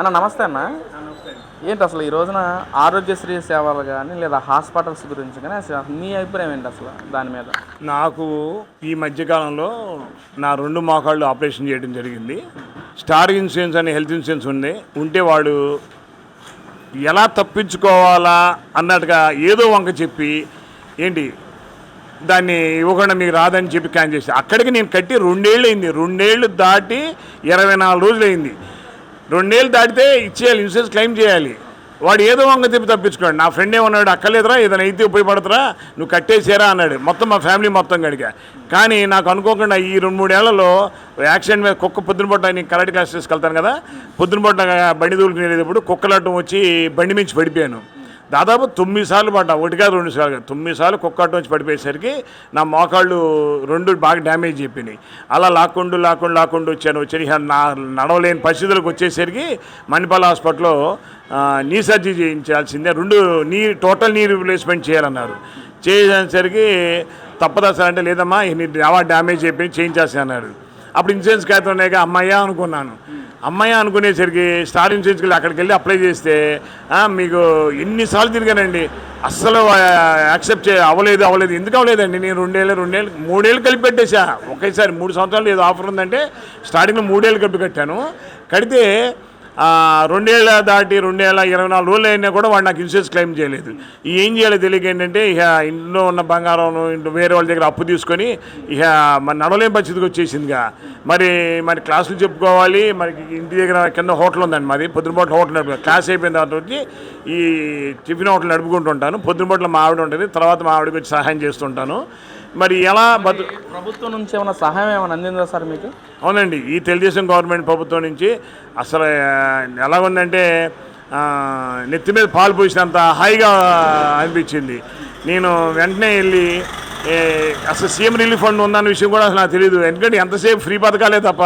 అన్న నమస్తే అన్న. ఏంటి అసలు ఈ రోజున ఆరోగ్యశ్రీ సేవలు కానీ లేదా హాస్పిటల్స్ గురించి కానీ అసలు మీ అభిప్రాయం ఏంటి అసలు దాని మీద? నాకు ఈ మధ్యకాలంలో నా 2 మోకాళ్ళు ఆపరేషన్ చేయడం జరిగింది. స్టార్ ఇన్సూరెన్స్ అనే హెల్త్ ఇన్సూరెన్స్ ఉంటే వాడు ఎలా తప్పించుకోవాలా అన్నట్టుగా ఏదో వంక చెప్పి ఏంటి దాన్ని ఇవ్వకుండా మీకు రాదని చెప్పి క్యాన్ చేసి అక్కడికి నేను కట్టి 2 ఏళ్ళు అయింది. 2 ఏళ్ళు దాటి 24 రోజులు అయింది. 2 ఏళ్ళు దాటితే ఇచ్చేయాలి, ఇన్సూరెన్స్ క్లెయిమ్ చేయాలి. వాడు ఏదో వంగ తిప్పి తప్పించుకోండి. నా ఫ్రెండ్ ఏమన్నాడు, అక్కర్లేదురా ఏదైనా అయితే ఉపయోగపడతారా, నువ్వు కట్టేసారా అన్నాడు. మొత్తం మా ఫ్యామిలీ మొత్తం గడిగా. కానీ నాకు అనుకోకుండా ఈ 2-3 ఏళ్లలో యాక్సిడెంట్ మీద కుక్క పొద్దునపూట నేను కరాటే క్లాస్ తీసుకెళ్తాను కదా, పొద్దునపూట బండి దూలుకునేటప్పుడు కుక్కలాటం వచ్చి బండి మించి పడిపోయాను. దాదాపు 9 సార్లు పడ్డా, 1 కాదు 2 సార్లు కాదు, 9 సార్లు కుక్కలాటం వచ్చి పడిపోయేసరికి నా మోకాళ్ళు 2 బాగా డ్యామేజ్ అయిపోయినాయి. అలా లాక్కుండా వచ్చాను. నా నడవలేని పరిస్థితులకు వచ్చేసరికి మణిపాల్ హాస్పిటల్లో నీ సర్జరీ చేయించాల్సిందే, 2 టోటల్ నీ రీప్లేస్మెంట్ చేయాలన్నారు. చేసేసరికి తప్పదా సార్ అంటే, లేదమ్మా చాలా డ్యామేజ్ అయిపోయి చేయించాల్సి అన్నారు. అప్పుడు ఇన్సూరెన్స్ కాగితం ఉన్నాక అమ్మయ్యా అనుకున్నాను. అనుకునేసరికి స్టార్ ఇన్సూరెన్స్కి వెళ్ళి అక్కడికి వెళ్ళి అప్లై చేస్తే మీకు ఎన్నిసార్లు తిరిగానండి, అస్సలు యాక్సెప్ట్ అవ్వలేదు. ఎందుకు అవ్వలేదండి? నేను 3 ఏళ్ళు కలిపి పెట్టేసా ఒకేసారి. 3 సంవత్సరాలు ఏదో ఆఫర్ ఉందంటే స్టార్టింగ్లో 3 ఏళ్ళు కలిపి కట్టాను. కడితే 2 ఏళ్ళ దాటి 224 రోజులు అయినా కూడా వాడు నాకు ఇన్సూరెన్స్ క్లెయిమ్ చేయలేదు. ఏం చేయాలో తెలియక ఏంటంటే ఇక ఇంట్లో ఉన్న బంగారం వేరే వాళ్ళ దగ్గర అప్పు తీసుకొని ఇక మరి నడవలేని పరిస్థితికి వచ్చేసిందిగా. మరి క్లాసులు చెప్పుకోవాలి. మనకి ఇంటి దగ్గర కింద హోటల్ ఉందండి, మాది పొద్దునపూట హోటల్ నడుపు. క్లాస్ అయిపోయిన తర్వాత వచ్చి ఈ టిఫిన్ హోటల్ నడుపుకుంటుంటాను. పొద్దునపూటలో మా ఆవిడ ఉంటుంది, తర్వాత మా ఆవిడకి వచ్చి సహాయం చేస్తుంటాను. మరి ఎలా ప్రభుత్వం నుంచి ఏమైనా సహాయం ఏమైనా అందిందా సార్ మీకు? అవునండి, ఈ తెలుగుదేశం గవర్నమెంట్ ప్రభుత్వం నుంచి అసలు ఎలా ఉందంటే నెత్తి మీద పాలు పోసినంత హాయిగా అనిపించింది. నేను వెంటనే వెళ్ళి అసలు సీఎం రిలీఫ్ ఫండ్ ఉందన్న విషయం కూడా అసలు నాకు తెలియదు. ఎందుకంటే ఎంతసేపు ఫ్రీ పథకాలే తప్ప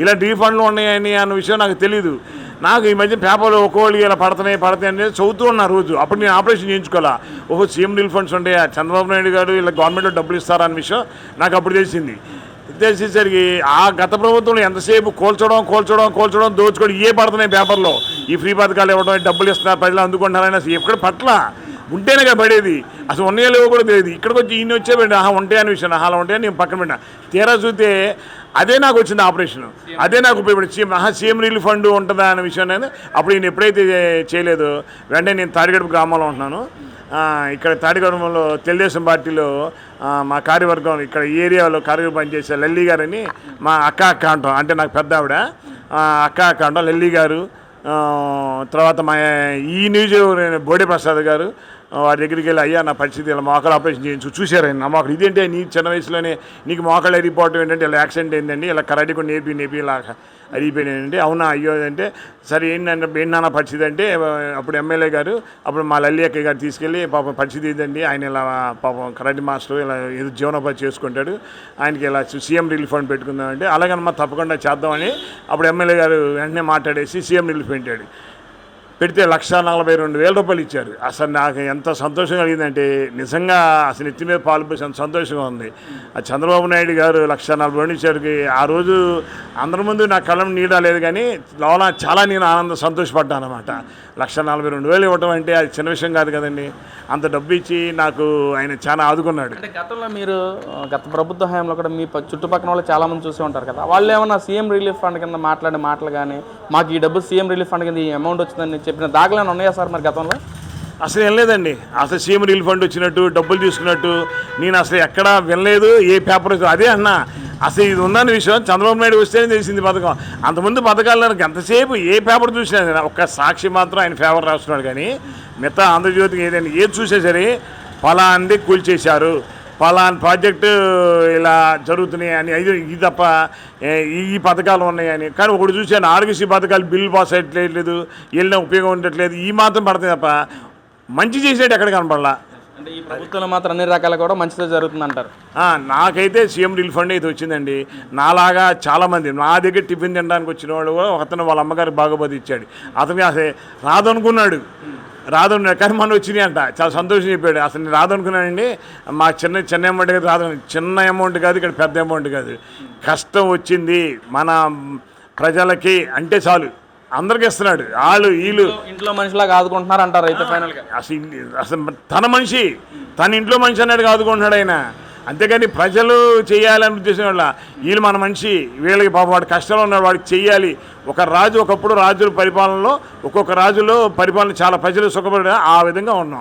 ఇలా రీఫండ్లు ఉన్నాయని అన్న విషయం నాకు తెలియదు. నాకు ఈ మధ్య పేపర్లో ఒక్కోళ్ళు ఇలా పడతాయి అనేది చదువుతూ ఉన్నా రోజు. అప్పుడు నేను ఆపరేషన్ చేయించుకోవాలా, సీఎం రిలీఫ్ ఫండ్స్ ఉంటాయా, చంద్రబాబు నాయుడు గారు ఇలా గవర్నమెంట్లో డబ్బులు ఇస్తారన్న విషయం నాకు అప్పుడు తెలిసింది. తెలిసేసరికి ఆ గత ప్రభుత్వంలో ఎంతసేపు కోల్చడం దోచుకోవడం ఇవే పడుతున్నాయి పేపర్లో. ఈ ఫ్రీ పథకాలు ఇవ్వడం, డబ్బులు ఇస్తున్నారు, ప్రజలు అందుకుంటారని అసలు ఎక్కడ పట్ల ఉంటేనే కదా పడేది. అసలు ఉన్నాయో లేవో కూడా తెలియదు. ఇక్కడికి వచ్చి ఈయన వచ్చే ఉంటాయని విషయం, అలా ఉంటాయని నేను పక్కన పెట్టినా. తీరా చూస్తే అదే నాకు వచ్చింది ఆపరేషన్, అదే నాకు ఉపయోగపడి సీఎం రిలీఫ్ ఫండ్ ఉంటుందా అనే విషయం అనేది అప్పుడు నేను ఎప్పుడైతే చేయలేదో వెంటనే నేను తాడిగడప గ్రామంలో ఉంటున్నాను. ఇక్కడ తాడిగడపలో తెలుగుదేశం పార్టీలో మా కార్యవర్గం ఇక్కడ ఏరియాలో కార్యవర్గం పనిచేసే లల్లి గారని మా అక్క అంటాం, అంటే నాకు పెద్ద ఆవిడ అక్క అంటాం, లల్లి గారు. తర్వాత మా ఈ న్యూస్ బోడే ప్రసాద్ గారు వారి దగ్గరికి వెళ్ళి, అయ్యా నా పరిస్థితి ఇలా మోకాలు ఆపరేషన్ చేయించు నా మోకాలు ఇదేంటే నీ చిన్న వయసులోనే నీకు మోకాలు అరిగిపోవటం ఏంటంటే ఇలా యాక్సిడెంట్ అయిందండి, ఇలా కరాటే కూడా నేర్పి ఇలా అరిగిపోయినాయండి. అవునా అయ్యో అంటే సరే ఏంటన్నా పరిస్థితి అంటే అప్పుడు ఎమ్మెల్యే గారు అప్పుడు మా లల్లి అక్కయ్య గారు తీసుకెళ్ళి పాపం పరిస్థితి ఇదండి, ఆయన ఇలా పాపం కరాటే మాస్టర్ ఇలా ఏదో జీవనోపాధి చేసుకుంటాడు, ఆయనకి ఇలా సీఎం రిలీఫ్ ఫండ్ పెట్టుకుందామంటే అలాగనమ్మా తప్పకుండా చేద్దామని అప్పుడు ఎమ్మెల్యే గారు వెంటనే మాట్లాడేసి సీఎం రిలీఫ్ పెడితే 1,42,000 రూపాయలు ఇచ్చారు. అసలు నాకు ఎంత సంతోషం కలిగిందంటే నిజంగా అసలు నెత్తి మీద పాలు పోసి అంత సంతోషంగా ఉంది. ఆ చంద్రబాబు నాయుడు గారు 1,40,000 ఇచ్చారు. ఆ రోజు అందరి ముందు నా కళ్ళం నీడలేదు, కానీ లోన చాలా నేను సంతోషపడ్డాను అనమాట. 1,42,000 ఇవ్వటం అంటే అది చిన్న విషయం కాదు కదండి. అంత డబ్బు ఇచ్చి నాకు ఆయన చాలా ఆదుకున్నాడు. అంటే గతంలో మీరు గత ప్రభుత్వ హయాంలో కూడా మీ చుట్టుపక్కల వాళ్ళు చాలామంది చూసి ఉంటారు కదా, వాళ్ళు ఏమన్నా సీఎం రిలీఫ్ ఫండ్ కింద మాట్లాడే మాటలు కానీ మాకు ఈ డబ్బు సీఎం రిలీఫ్ ఫండ్ కింద ఈ అమౌంట్ వచ్చిందని చెప్పిన దాఖలాలు ఉన్నాయా సార్ మరి గతంలో? అసలు ఏం లేదండి. అసలు సీఎం రిలీఫ్ ఫండ్ వచ్చినట్టు డబ్బులు తీసుకున్నట్టు నేను అసలు ఎక్కడా వినలేదు. ఏ పేపర్ అదే అన్నా అసలు ఇది ఉందన్న విషయం చంద్రబాబు నాయుడు వస్తేనే తెలిసింది పథకం. అంతకుముందు పథకాలు నాకు ఎంతసేపు ఏ పేపర్ చూసినా ఒక్క సాక్షి మాత్రం ఆయన ఫేవర్ రాస్తున్నాడు, కానీ మిగతా ఆంధ్రజ్యోతికి ఏది చూసే సరే ఫలాంది కూల్చేశారు, ఫలాన్ ప్రాజెక్టు ఇలా జరుగుతున్నాయి అని ఇది తప్ప ఈ పథకాలు ఉన్నాయని. కానీ ఒకటి చూసాను, ఆరోగ్యశ్రీ పథకాలు బిల్లు పాస్ అయ్యట్లేదు, వెళ్ళిన ఉపయోగం ఉండట్లేదు, ఈ మాత్రం పడుతుంది తప్ప మంచి చేసేటి ఎక్కడ కనపడలా. అంటే ఈ ప్రభుత్వంలో మాత్రం అన్ని రకాల కూడా మంచిగా జరుగుతుంది అంటారు. నాకైతే సీఎం రిలీఫ్ ఫండ్ అయితే వచ్చిందండి. నాలాగా చాలామంది నా దగ్గర టిఫిన్ తినడానికి వచ్చిన వాళ్ళు కూడా ఒకతను వాళ్ళ అమ్మగారికి బాగోబోది ఇచ్చాడు. అతనికి అసలు రాదనుకున్నాడు, కానీ మనం వచ్చినాయి అంట, చాలా సంతోషం చెప్పాడు. అసలు నేను రాదనుకున్నానండి, మా చిన్న అమౌంట్ కాదు, రాదు చిన్న అమౌంట్ కాదు, ఇక్కడ పెద్ద అమౌంట్ కాదు, కష్టం వచ్చింది మన ప్రజలకి అంటే చాలు అందరికి ఇస్తున్నాడు. వాళ్ళు వీళ్ళు ఇంట్లో మనిషిలాగా ఆదుకుంటున్నారు అంటారు అయితే ఫైనల్గా. అసలు తన మనిషి, తన ఇంట్లో మనిషి అన్నట్టుగా ఆదుకుంటున్నాడు ఆయన. అంతేగాని ప్రజలు చేయాలని ఉద్దేశం వల్ల వీళ్ళు మన మనిషి, వీళ్ళకి పాపం వాడు కష్టంలో ఉన్నాడు, వాడికి చెయ్యాలి. ఒక రాజు, ఒకప్పుడు రాజుల పరిపాలనలో ఒక్కొక్క రాజులో పరిపాలన చాలా ప్రజలు సుఖపడ ఆ విధంగా ఉన్నాం.